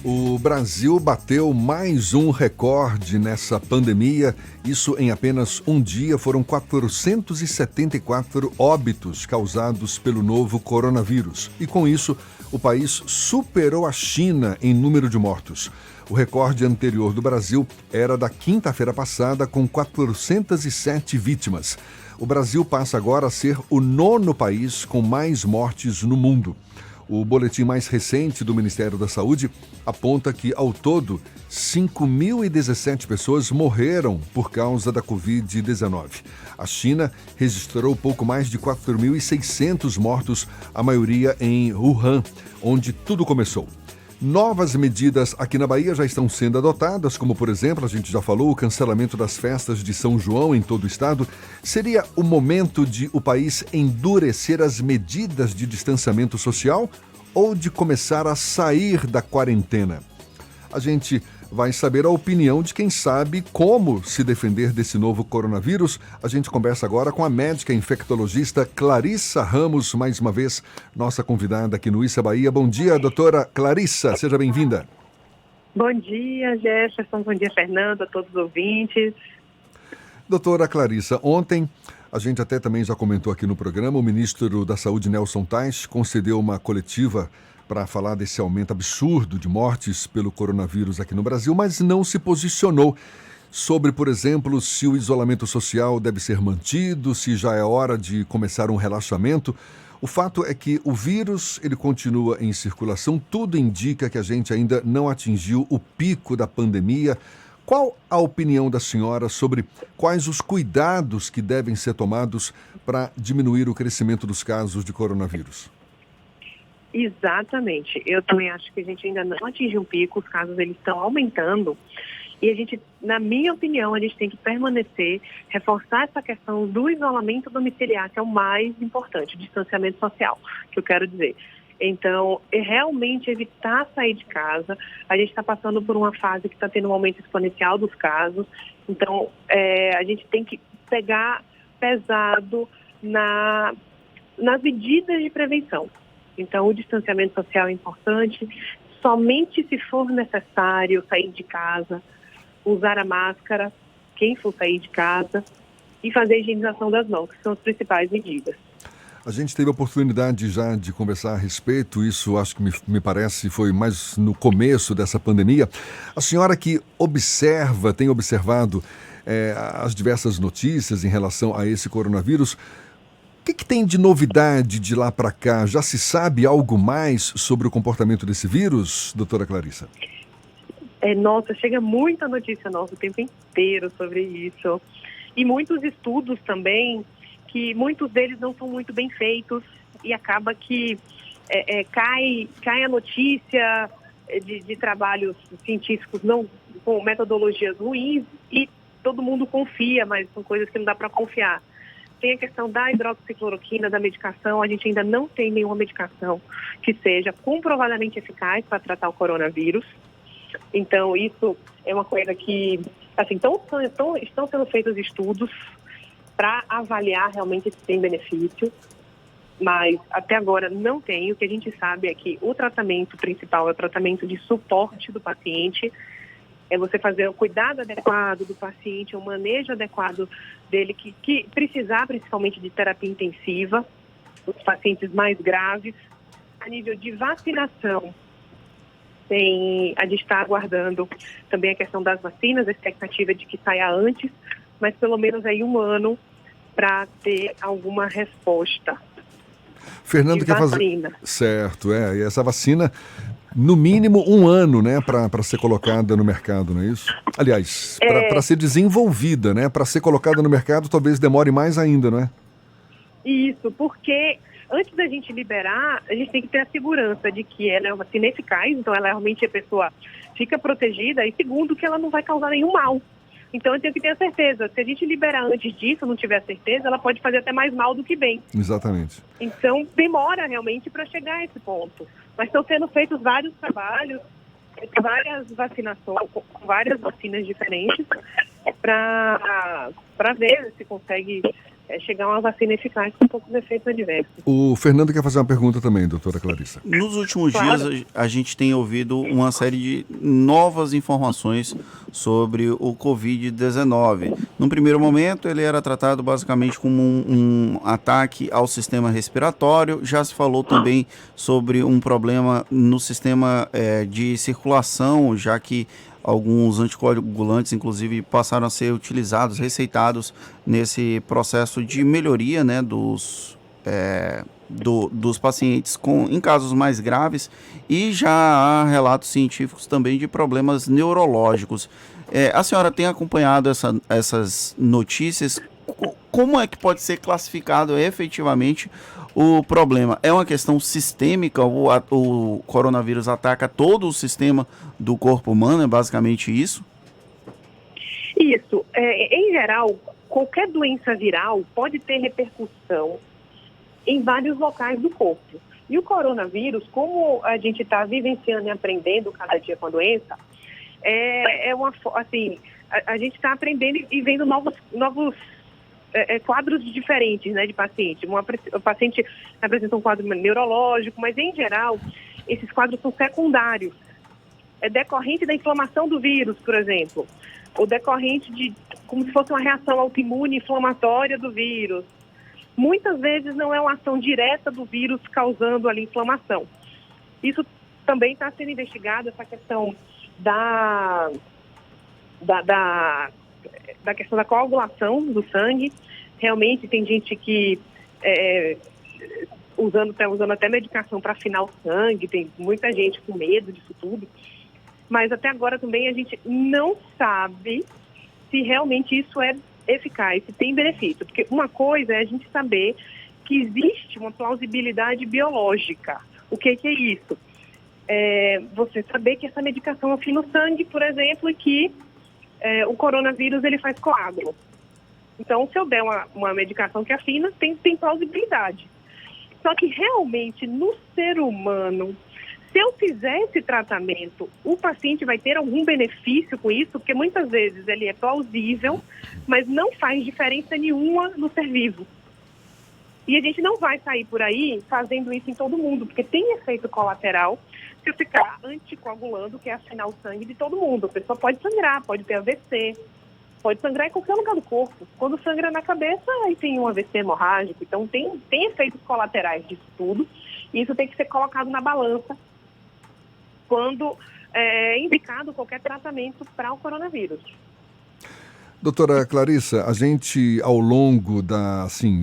O Brasil bateu mais um recorde nessa pandemia. Isso em apenas um dia. Foram 474 óbitos causados pelo novo coronavírus. E com isso, o país superou a China em número de mortos. O recorde anterior do Brasil era da quinta-feira passada, com 407 vítimas. O Brasil passa agora a ser o nono país com mais mortes no mundo. O boletim mais recente do Ministério da Saúde aponta que, ao todo, 5.017 pessoas morreram por causa da Covid-19. A China registrou pouco mais de 4.600 mortos, a maioria em Wuhan, onde tudo começou. Novas medidas aqui na Bahia já estão sendo adotadas, como, por exemplo, a gente já falou, o cancelamento das festas de São João em todo o estado. Seria o momento de o país endurecer as medidas de distanciamento social ou de começar a sair da quarentena? A gente vai saber a opinião de quem sabe como se defender desse novo coronavírus. A gente conversa agora com a médica infectologista Clarissa Ramos, mais uma vez nossa convidada aqui no Issa Bahia. Bom dia, doutora Clarissa, seja bem-vinda. Bom dia, Jefferson, bom dia, Fernando, a todos os ouvintes. Doutora Clarissa, ontem a gente até também já comentou aqui no programa, o ministro da Saúde, Nelson Taixe, concedeu uma coletiva para falar desse aumento absurdo de mortes pelo coronavírus aqui no Brasil, mas não se posicionou sobre, por exemplo, se o isolamento social deve ser mantido, se já é hora de começar um relaxamento. O fato é que o vírus ele continua em circulação, tudo indica que a gente ainda não atingiu o pico da pandemia. Qual a opinião da senhora sobre quais os cuidados que devem ser tomados para diminuir o crescimento dos casos de coronavírus? Exatamente. Eu também acho que a gente ainda não atingiu um pico, os casos eles estão aumentando. E a gente, na minha opinião, a gente tem que permanecer, reforçar essa questão do isolamento domiciliar, que é o mais importante, o distanciamento social, que eu quero dizer. Então, realmente evitar sair de casa. A gente está passando por uma fase que está tendo um aumento exponencial dos casos. Então, a gente tem que pegar pesado nas medidas de prevenção. Então, o distanciamento social é importante. Somente se for necessário sair de casa, usar a máscara, quem for sair de casa, e fazer a higienização das mãos, que são as principais medidas. A gente teve a oportunidade já de conversar a respeito, isso acho que me parece foi mais no começo dessa pandemia. A senhora que tem observado as diversas notícias em relação a esse coronavírus, o que tem de novidade de lá para cá? Já se sabe algo mais sobre o comportamento desse vírus, doutora Clarissa? Nossa, chega muita notícia nova o tempo inteiro sobre isso. E muitos estudos também, que muitos deles não são muito bem feitos e acaba que cai a notícia de trabalhos científicos não com metodologias ruins e todo mundo confia, mas são coisas que não dá para confiar. Tem a questão da hidroxicloroquina, da medicação. A gente ainda não tem nenhuma medicação que seja comprovadamente eficaz para tratar o coronavírus. Então, isso é uma coisa que, assim, estão sendo feitos estudos para avaliar realmente se tem benefício, mas até agora não tem. O que a gente sabe é que o tratamento principal é o tratamento de suporte do paciente, é você fazer o cuidado adequado do paciente, o manejo adequado dele, que precisar principalmente de terapia intensiva, os pacientes mais graves. A nível de vacinação, a gente está aguardando também a questão das vacinas, a expectativa de que saia antes, mas pelo menos aí um ano para ter alguma resposta. Fernando quer fazer. Certo, e essa vacina, no mínimo um ano, né, para ser colocada no mercado, não é isso? Aliás, para ser desenvolvida, né, para ser colocada no mercado talvez demore mais ainda, não é? Isso, porque antes da gente liberar, a gente tem que ter a segurança de que ela é uma vacina eficaz, então ela realmente a pessoa fica protegida, e segundo, que ela não vai causar nenhum mal. Então eu tenho que ter a certeza. Se a gente liberar antes disso, não tiver certeza, ela pode fazer até mais mal do que bem. Exatamente. Então demora realmente para chegar a esse ponto. Mas estão sendo feitos vários trabalhos, várias vacinações, com várias vacinas diferentes, para ver se consegue chegar a uma vacina eficaz com poucos efeitos adversos. O Fernando quer fazer uma pergunta também, doutora Clarissa. Nos últimos dias, a gente tem ouvido uma série de novas informações sobre o Covid-19. Num primeiro momento, ele era tratado basicamente como um ataque ao sistema respiratório. Já se falou também sobre um problema no sistema de circulação, já que alguns anticoagulantes, inclusive, passaram a ser utilizados, receitados nesse processo de melhoria, né, dos pacientes em casos mais graves, e já há relatos científicos também de problemas neurológicos. A senhora tem acompanhado essas notícias? Como é que pode ser classificado efetivamente o problema? É uma questão sistêmica? O coronavírus ataca todo o sistema do corpo humano? É basicamente isso? Isso. Em geral, qualquer doença viral pode ter repercussão em vários locais do corpo. E o coronavírus, como a gente está vivenciando e aprendendo cada dia com a doença, a gente está aprendendo e vendo novos quadros diferentes, né, de paciente. O paciente apresenta um quadro neurológico, mas em geral, esses quadros são secundários. É decorrente da inflamação do vírus, por exemplo, ou decorrente de, como se fosse uma reação autoimune inflamatória do vírus. Muitas vezes não é uma ação direta do vírus causando ali inflamação. Isso também está sendo investigado, essa questão da questão da coagulação do sangue. Realmente tem gente que usando até medicação para afinar o sangue, tem muita gente com medo disso tudo. Mas até agora também a gente não sabe se realmente isso é eficaz, se tem benefício. Porque uma coisa é a gente saber que existe uma plausibilidade biológica. O que é isso? Você saber que essa medicação afina o sangue, por exemplo, e que o coronavírus ele faz coágulo. Então, se eu der uma medicação que afina, tem plausibilidade. Só que realmente no ser humano, se eu fizer esse tratamento, o paciente vai ter algum benefício com isso, porque muitas vezes ele é plausível, mas não faz diferença nenhuma no ser vivo. E a gente não vai sair por aí fazendo isso em todo mundo, porque tem efeito colateral se eu ficar anticoagulando, que é afinar o sangue de todo mundo. A pessoa pode sangrar, pode ter AVC, pode sangrar em qualquer lugar do corpo. Quando sangra na cabeça, aí tem um AVC hemorrágico. Então tem efeitos colaterais disso tudo, e isso tem que ser colocado na balança quando é indicado qualquer tratamento para o coronavírus. Doutora Clarissa, a gente, ao longo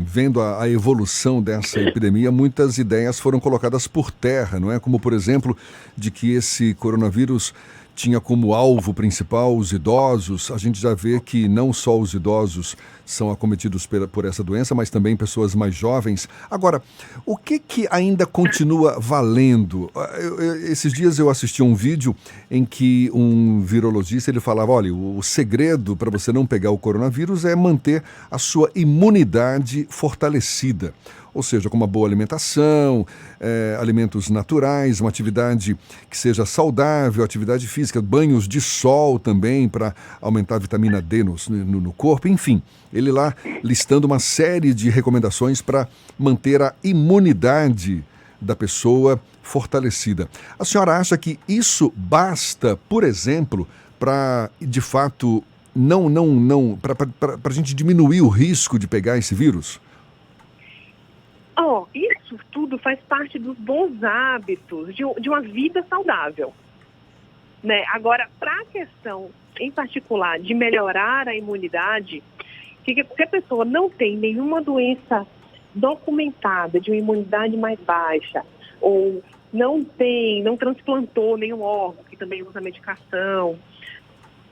vendo a evolução dessa epidemia, muitas ideias foram colocadas por terra, não é? Como, por exemplo, de que esse coronavírus tinha como alvo principal os idosos. A gente já vê que não só os idosos são acometidos por essa doença, mas também pessoas mais jovens. Agora, o que ainda continua valendo? Esses dias eu assisti a um vídeo em que um virologista ele falava, olha, o segredo para você não pegar o coronavírus é manter a sua imunidade fortalecida. Ou seja, com uma boa alimentação, alimentos naturais, uma atividade que seja saudável, atividade física, banhos de sol também para aumentar a vitamina D no corpo, enfim. Ele lá listando uma série de recomendações para manter a imunidade da pessoa fortalecida. A senhora acha que isso basta, por exemplo, para, de fato, para a gente diminuir o risco de pegar esse vírus? Isso tudo faz parte dos bons hábitos de uma vida saudável, né? Agora, para a questão, em particular, de melhorar a imunidade, se a pessoa não tem nenhuma doença documentada de uma imunidade mais baixa, ou não transplantou nenhum órgão, que também usa medicação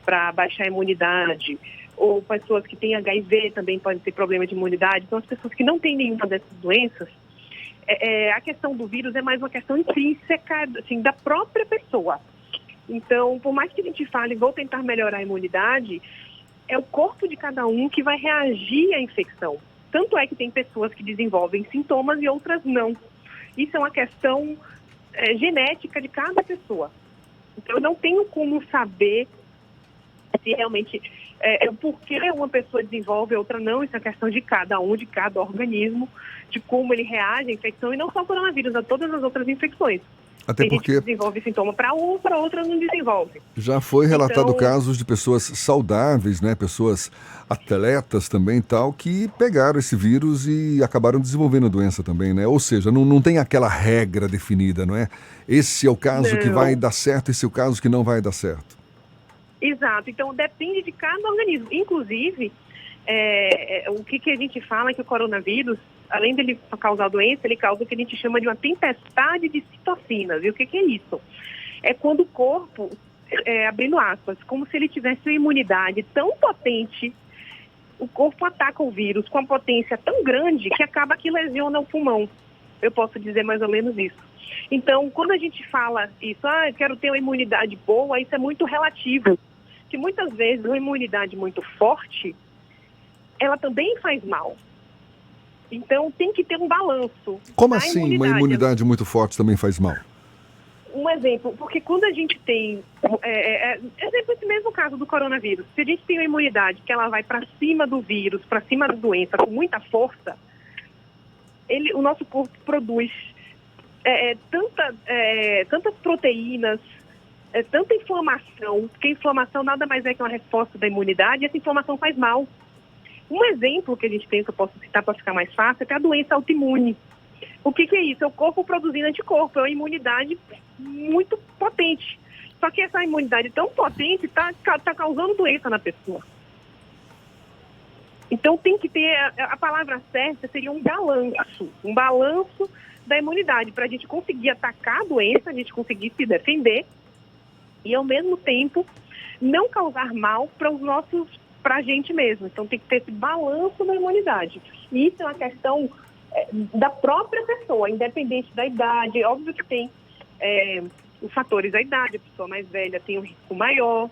para baixar a imunidade, ou pessoas que têm HIV também podem ter problema de imunidade. Então, as pessoas que não têm nenhuma dessas doenças, a questão do vírus é mais uma questão intrínseca, assim, da própria pessoa. Então, por mais que a gente fale, vou tentar melhorar a imunidade, é o corpo de cada um que vai reagir à infecção. Tanto é que tem pessoas que desenvolvem sintomas e outras não. Isso é uma questão genética de cada pessoa. Então, eu não tenho como saber se realmente por que uma pessoa desenvolve e outra não, isso é questão de cada um, de cada organismo, de como ele reage à infecção, e não só o coronavírus, a todas as outras infecções. Até Tem porque gente que desenvolve sintoma para um, para outra não desenvolve. já foi relatado Então, casos de pessoas saudáveis, né, pessoas atletas também e tal, que pegaram esse vírus e acabaram desenvolvendo a doença também, né? Ou seja, não tem aquela regra definida, não é? Esse é o caso que vai não. dar certo, esse é o caso que não vai dar certo. Exato. Então, depende de cada organismo. Inclusive, o que a gente fala é que o coronavírus, além dele causar doença, ele causa o que a gente chama de uma tempestade de citocinas. E o que é isso? É quando o corpo, abrindo aspas, como se ele tivesse uma imunidade tão potente, o corpo ataca o vírus com uma potência tão grande que acaba que lesiona o pulmão. Eu posso dizer mais ou menos isso. Então, quando a gente fala isso, eu quero ter uma imunidade boa, isso é muito relativo. Que muitas vezes uma imunidade muito forte, ela também faz mal. Então, tem que ter um balanço. Como assim uma imunidade muito forte também faz mal? Um exemplo, porque quando a gente tem, exemplo, esse mesmo caso do coronavírus, se a gente tem uma imunidade que ela vai para cima do vírus, para cima da doença com muita força, o nosso corpo produz tantas proteínas, tanta inflamação, porque a inflamação nada mais é que uma resposta da imunidade, e essa inflamação faz mal. Um exemplo que a gente tem, que eu posso citar para ficar mais fácil, é que a doença autoimune. O que é isso? É o corpo produzindo anticorpo, é uma imunidade muito potente. Só que essa imunidade tão potente está causando doença na pessoa. Então tem que ter, a palavra certa seria um balanço da imunidade, para a gente conseguir atacar a doença, a gente conseguir se defender e ao mesmo tempo não causar mal para a gente mesmo. Então tem que ter esse balanço da imunidade. E isso é uma questão da própria pessoa, independente da idade. Óbvio que tem os fatores da idade, a pessoa mais velha tem um risco maior,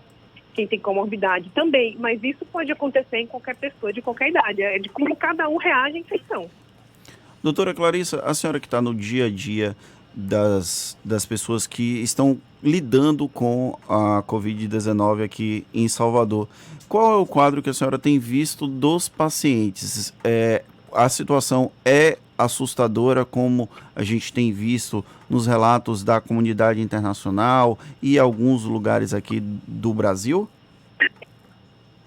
quem tem comorbidade também, mas isso pode acontecer em qualquer pessoa de qualquer idade, de como cada um reage à infecção. Doutora Clarissa, a senhora que está no dia a dia das pessoas que estão lidando com a Covid-19 aqui em Salvador, qual é o quadro que a senhora tem visto dos pacientes? A situação é assustadora, como a gente tem visto nos relatos da comunidade internacional e alguns lugares aqui do Brasil?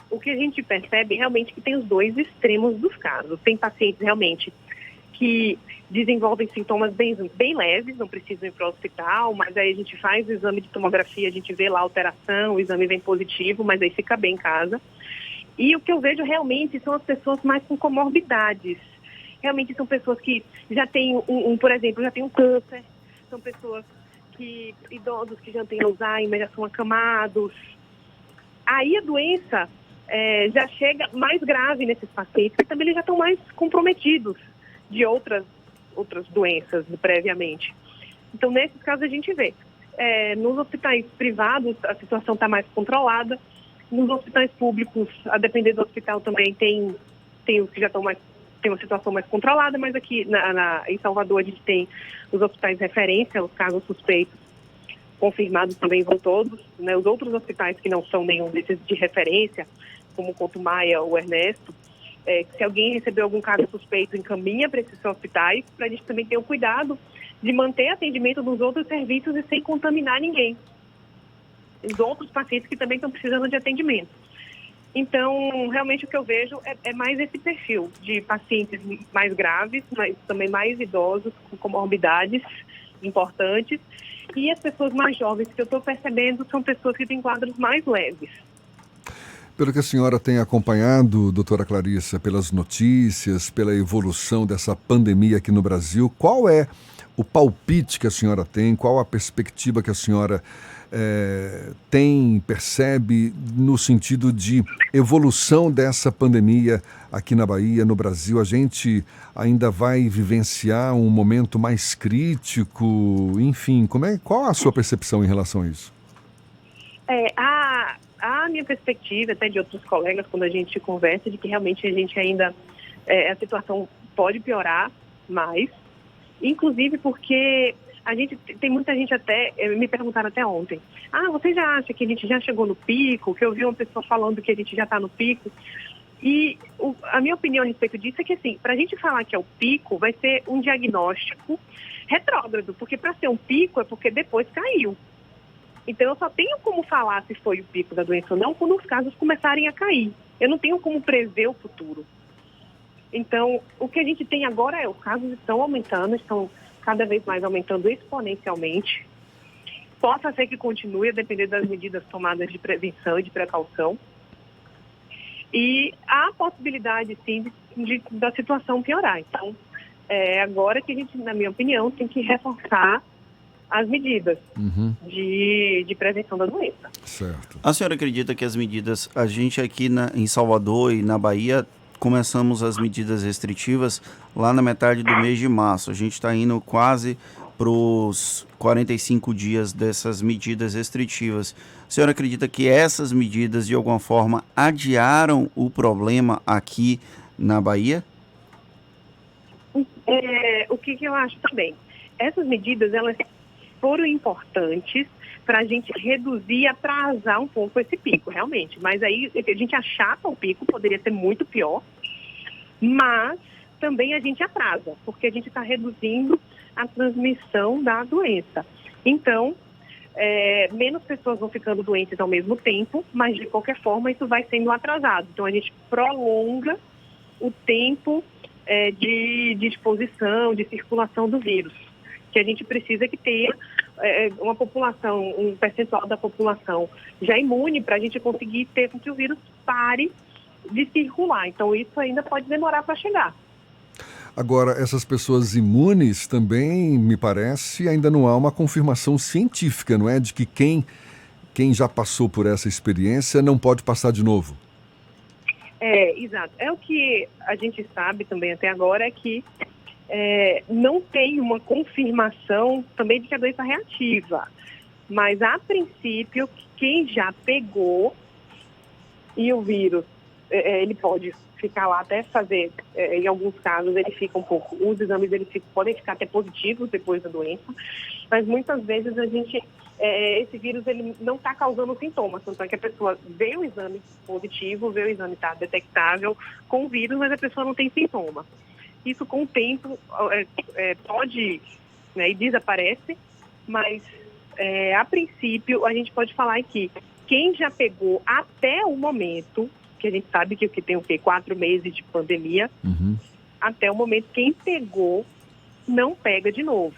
O que a gente percebe realmente que tem os dois extremos dos casos. Tem pacientes realmente que desenvolvem sintomas bem leves, não precisam ir para o hospital, mas aí a gente faz o exame de tomografia, a gente vê lá a alteração, o exame vem positivo, mas aí fica bem em casa. E o que eu vejo realmente são as pessoas mais com comorbidades. Realmente são pessoas que já têm, por exemplo, já têm um câncer, são pessoas idosos que já têm Alzheimer, já são acamados. Aí a doença já chega mais grave nesses pacientes, porque também eles já estão mais comprometidos de outras doenças previamente. Então, nesses casos a gente vê. Nos hospitais privados a situação está mais controlada, nos hospitais públicos, a depender do hospital também tem os que já estão tem uma situação mais controlada, mas aqui em Salvador a gente tem os hospitais de referência, os casos suspeitos confirmados também vão todos, né? Os outros hospitais que não são nenhum desses de referência, como o Couto Maia ou o Ernesto, se alguém recebeu algum caso suspeito, encaminha para esses hospitais, para a gente também ter o cuidado de manter atendimento dos outros serviços e sem contaminar ninguém. Os outros pacientes que também estão precisando de atendimento. Então, realmente o que eu vejo é mais esse perfil de pacientes mais graves, mas também mais idosos, com comorbidades importantes. E as pessoas mais jovens que eu estou percebendo são pessoas que têm quadros mais leves. Pelo que a senhora tem acompanhado, doutora Clarissa, pelas notícias, pela evolução dessa pandemia aqui no Brasil, qual é o palpite que a senhora tem, qual a perspectiva que a senhora percebe no sentido de evolução dessa pandemia aqui na Bahia, no Brasil? A gente ainda vai vivenciar um momento mais crítico? Enfim, qual a sua percepção em relação a isso? A minha perspectiva, até de outros colegas, quando a gente conversa, de que realmente a gente ainda, a situação pode piorar mais, inclusive porque tem muita gente até, me perguntaram até ontem, você já acha que a gente já chegou no pico? Que eu vi uma pessoa falando que a gente já está no pico. E a minha opinião a respeito disso é que, assim, para a gente falar que é o pico, vai ser um diagnóstico retrógrado, porque para ser um pico é porque depois caiu. Então, eu só tenho como falar se foi o pico da doença ou não quando os casos começarem a cair. Eu não tenho como prever o futuro. Então, o que a gente tem agora os casos estão aumentando, estão cada vez mais aumentando exponencialmente. Possa ser que continue, a depender das medidas tomadas de prevenção e de precaução. E há a possibilidade, sim, da situação piorar. Então, agora que a gente, na minha opinião, tem que reforçar as medidas de prevenção da doença. Certo. A senhora acredita que as medidas, a gente aqui em Salvador e na Bahia, começamos as medidas restritivas lá na metade do mês de março. A gente está indo quase para os 45 dias dessas medidas restritivas. A senhora acredita que essas medidas, de alguma forma, adiaram o problema aqui na Bahia? O que eu acho também? Essas medidas, elas foram importantes para a gente reduzir e atrasar um pouco esse pico, realmente. Mas aí a gente achata o pico, poderia ser muito pior, mas também a gente atrasa, porque a gente está reduzindo a transmissão da doença. Então, menos pessoas vão ficando doentes ao mesmo tempo, mas de qualquer forma isso vai sendo atrasado. Então a gente prolonga o tempo de exposição, de circulação do vírus, que a gente precisa que tenha uma população, um percentual da população já imune para a gente conseguir ter com que o vírus pare de circular. Então isso ainda pode demorar para chegar. Agora, essas pessoas imunes também, me parece, ainda não há uma confirmação científica, não é? De que quem já passou por essa experiência não pode passar de novo. Exato. O que a gente sabe também até agora é que não tem uma confirmação também de que a doença é reativa. Mas, a princípio, quem já pegou e o vírus, ele pode ficar lá até fazer, em alguns casos ele fica um pouco, os exames podem ficar até positivos depois da doença, mas muitas vezes esse vírus ele não está causando sintomas, tanto é que a pessoa vê o exame positivo, vê o exame está detectável com o vírus, mas a pessoa não tem sintoma. Isso com o tempo pode, e desaparece, mas a princípio a gente pode falar que quem já pegou até o momento, que a gente sabe que tem 4 meses de pandemia, até o momento quem pegou não pega de novo.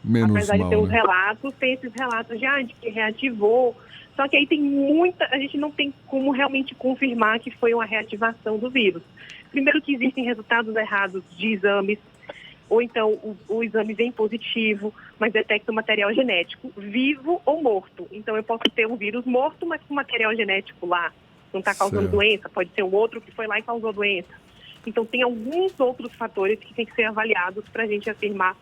Menos apesar mal, de ter os né? relatos, tem esses relatos de que reativou, só que aí a gente não tem como realmente confirmar que foi uma reativação do vírus. Primeiro que existem resultados errados de exames, ou então o exame vem positivo, mas detecta o material genético, vivo ou morto. Então eu posso ter um vírus morto, mas com material genético lá, não está causando doença, pode ser um outro que foi lá e causou doença. Então tem alguns outros fatores que têm que ser avaliados para a gente afirmar,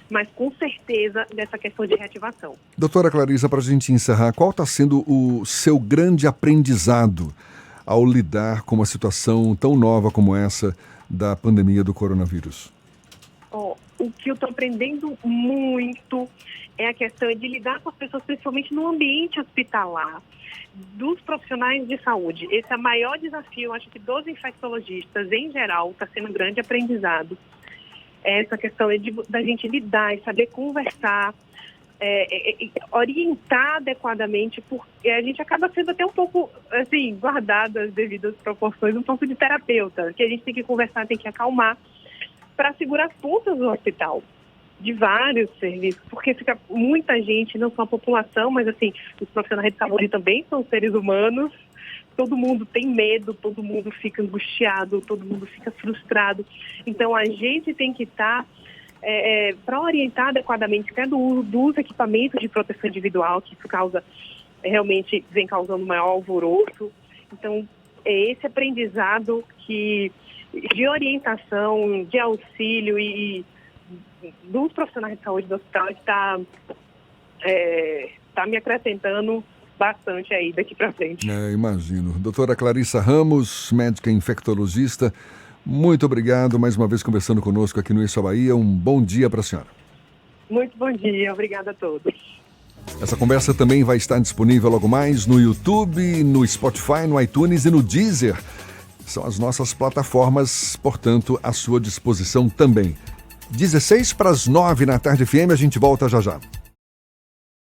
mas com certeza, dessa questão de reativação. Doutora Clarissa, para a gente encerrar, qual está sendo o seu grande aprendizado ao lidar com uma situação tão nova como essa da pandemia do coronavírus? O que eu estou aprendendo muito é a questão de lidar com as pessoas, principalmente no ambiente hospitalar, dos profissionais de saúde. Esse é o maior desafio, acho que dos infectologistas em geral, está sendo um grande aprendizado. Essa questão da gente lidar e saber conversar, orientar adequadamente, porque a gente acaba sendo até um pouco, assim, guardado as devidas proporções, um pouco de terapeuta, que a gente tem que conversar, tem que acalmar, para segurar as pontas do hospital, de vários serviços, porque fica muita gente, não só a população, mas assim, os profissionais de saúde também são seres humanos, todo mundo tem medo, todo mundo fica angustiado, todo mundo fica frustrado. Então a gente tem que estar para orientar adequadamente até do uso dos equipamentos de proteção individual, que isso realmente vem causando maior alvoroço. Então é esse aprendizado de orientação, de auxílio e dos profissionais de saúde do hospital que está me acrescentando bastante aí daqui para frente. Imagino. Doutora Clarissa Ramos, médica infectologista, muito obrigado mais uma vez conversando conosco aqui no Isso à Bahia. Um bom dia para a senhora. Muito bom dia, obrigada a todos. Essa conversa também vai estar disponível logo mais no YouTube, no Spotify, no iTunes e no Deezer. São as nossas plataformas, portanto, à sua disposição também. 16 para as 9 na Tarde FM, a gente volta já já.